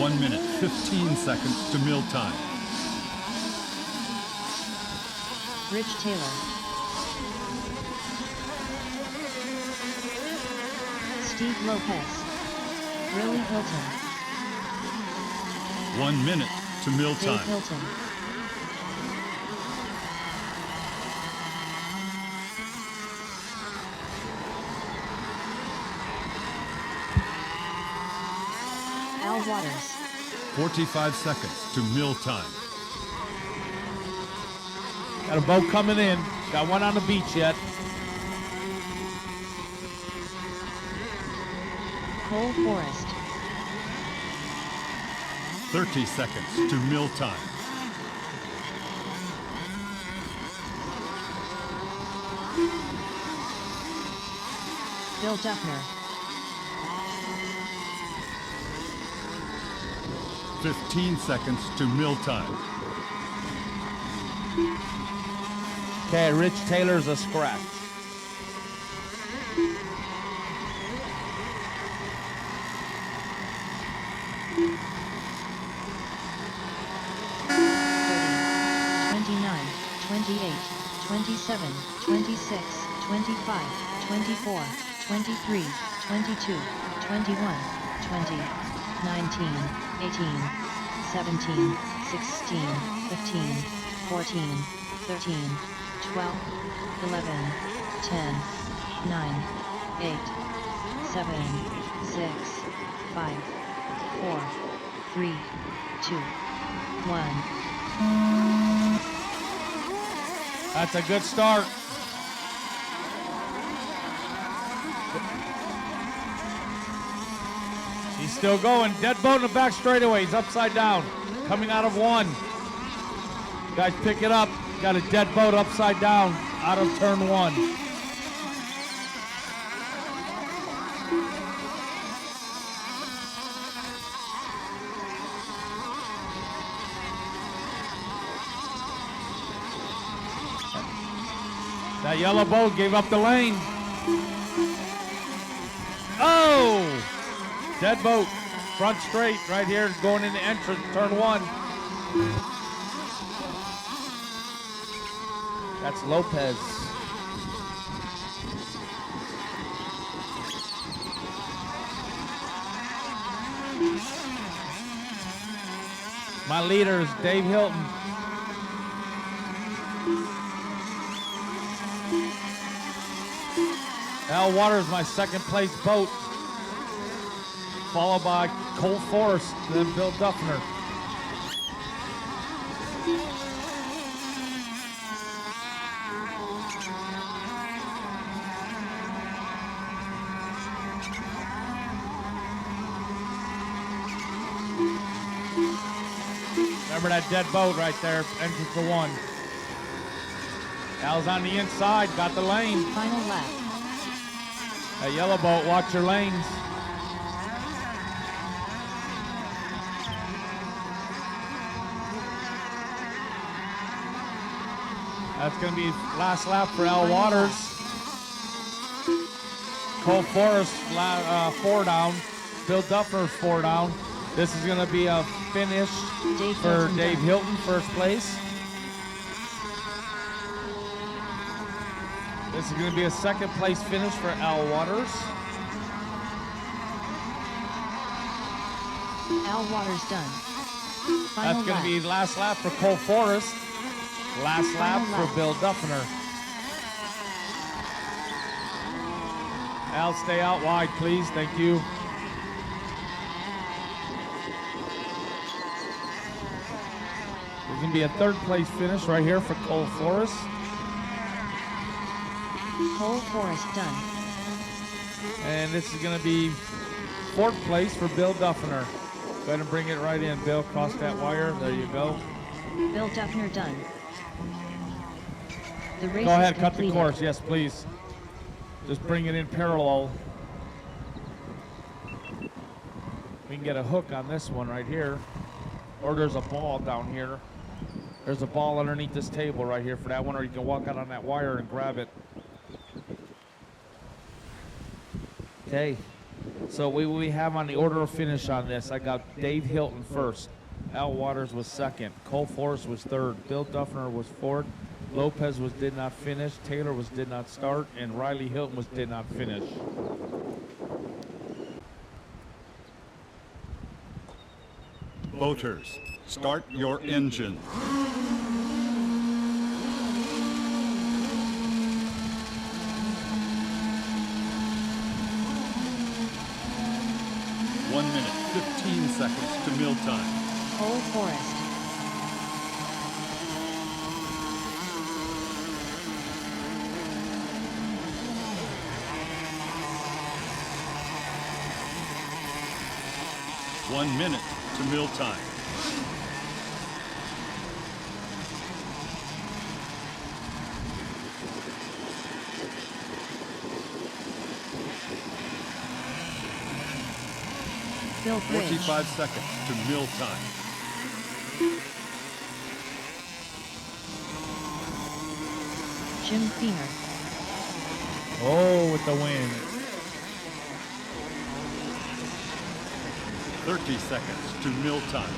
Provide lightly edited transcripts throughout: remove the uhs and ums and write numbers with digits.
1 minute, 15 seconds to mill time. Rich Taylor. Steve Lopez. Willie Hilton. 1 minute to mill Dave time. Hilton. Al Waters. 45 seconds to mill time. Got a boat coming in. Got one on the beach yet. Cole Forrest. 30 seconds to mill time. Bill Duffner. 15 seconds to mill time. Okay, Rich Taylor's a scratch. $30, 29, 28, 27, 26, 25, 24, 23, 22, 21, 20, 19, 18, 17, 16, 15, 14, 13, 12, 11, 10, 9, 8, 7, 6, 5, 4, 3, 2, 1. That's a good start. He's still going. Dead boat in the back straightaway. He's upside down. Coming out of one. Guys, pick it up. Got a dead boat upside down out of turn one. That yellow boat gave up the lane. Oh! Dead boat, front straight, right here, going into entrance, turn one. That's Lopez. My leader is Dave Hilton. Al Waters, my second place boat, followed by Cole Forrest, then Bill Duffner. Remember that dead boat right there, entrance to one. Al's on the inside, got the lane. Final lap. That yellow boat, watch your lanes. That's going to be last lap for Al Waters. Cole Forrest, 4 down. Bill Duffner, 4 down. This is going to be a finish for Dave Hilton, first place. This is going to be a second place finish for Al Waters. Al Waters done. That's going to be last lap for Cole Forrest. Last lap for Bill Duffner. Al, stay out wide, please. Thank you. There's going to be a third place finish right here for Cole Forrest. Cole Forrest done. And this is going to be fourth place for Bill Duffner. Go ahead and bring it right in, Bill. Cross that wire. There you go. Bill Duffner done. The race Go ahead, is cut the completed. course. Yes, please. Just bring it in parallel. We can get a hook on this one right here. Or there's a ball down here. There's a ball underneath this table right here for that one, or you can walk out on that wire and grab it. Okay. So we have on the order of finish on this. I got Dave Hilton first. Al Waters was second. Cole Forrest was third. Bill Duffner was fourth. Lopez did not finish. Taylor did not start, and Riley Hilton did not finish. Boaters, start your engine. One minute, 15 seconds to mill time. Cole Forrest. One minute to mill time. Bill Bridge. 45 seconds to mill time. Jim Feener. Oh, with the wind. 30 seconds to mill time.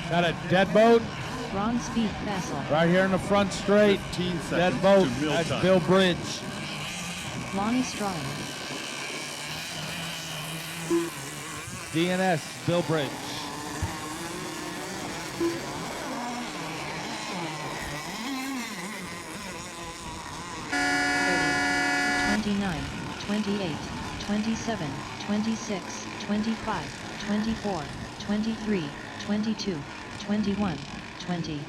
Got a deadboat Ron Speed Vassal. right here in the front straight. 15 seconds Deadboat. to mill That's time. Bill Bridge. Lonnie Strong. DNS, Bill Bridge. Thirty, 29, 28, 27, 26, 25, 24, 23, 22, 21, 20,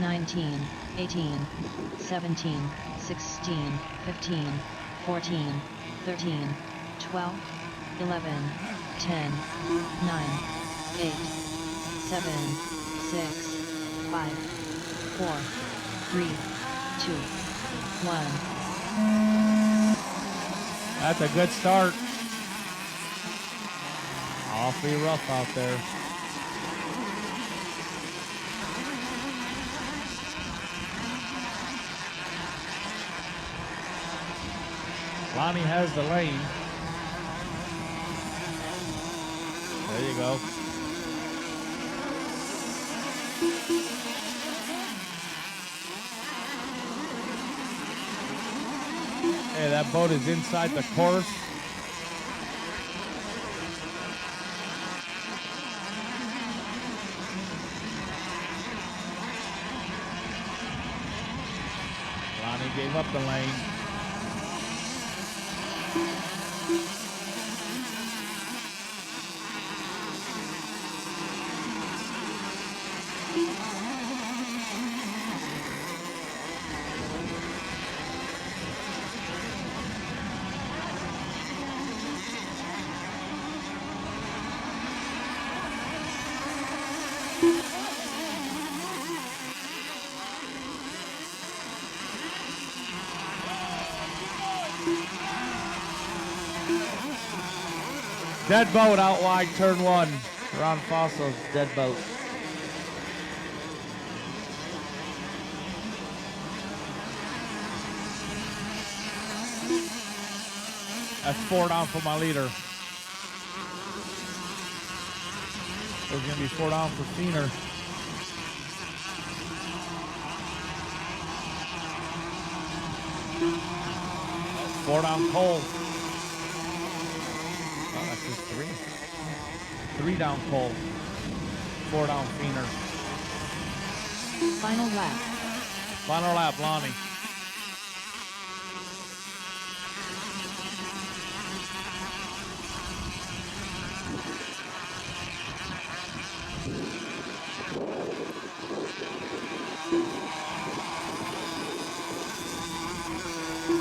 19, 18, 17, 16, 15, 14, 13, 12, 11, 10, 9, 8, 7, 6, 5, 4, 3, 2, 1. That's a good start. Awfully rough out there. Lonnie has the lane. There you go. Hey, that boat is inside the course. Lonnie gave up the lane. Dead boat out wide, turn one. Ron Fossil's dead boat. That's 4 down for my leader. There's going to be 4 down for Feener. Four down Cole. Oh, that's just 3. 3 down Cole. 4 down Feener. Final lap. Final lap, Lonnie.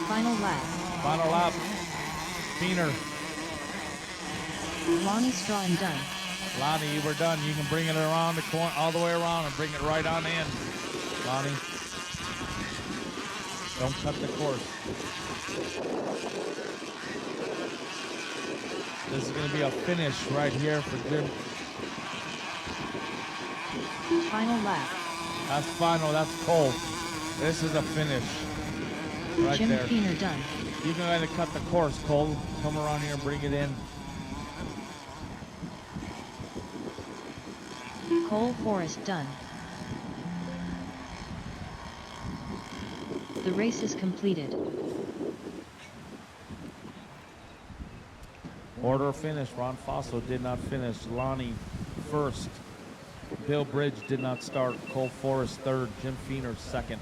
Final lap. Final lap. Feener. Lonnie Strawn done. Lonnie, you were done. You can bring it around the corner, all the way around, and bring it right on in. Lonnie. Don't cut the course. This is going to be a finish right here for Jim. Final lap. That's final. That's Cole. This is a finish. Right Jim there. Feener done. You can go ahead and cut the course, Cole. Come around here and bring it in. Cole Forrest done. The race is completed. Order of finish. Ron Fosso did not finish. Lonnie first. Bill Bridge did not start. Cole Forrest third. Jim Feener second.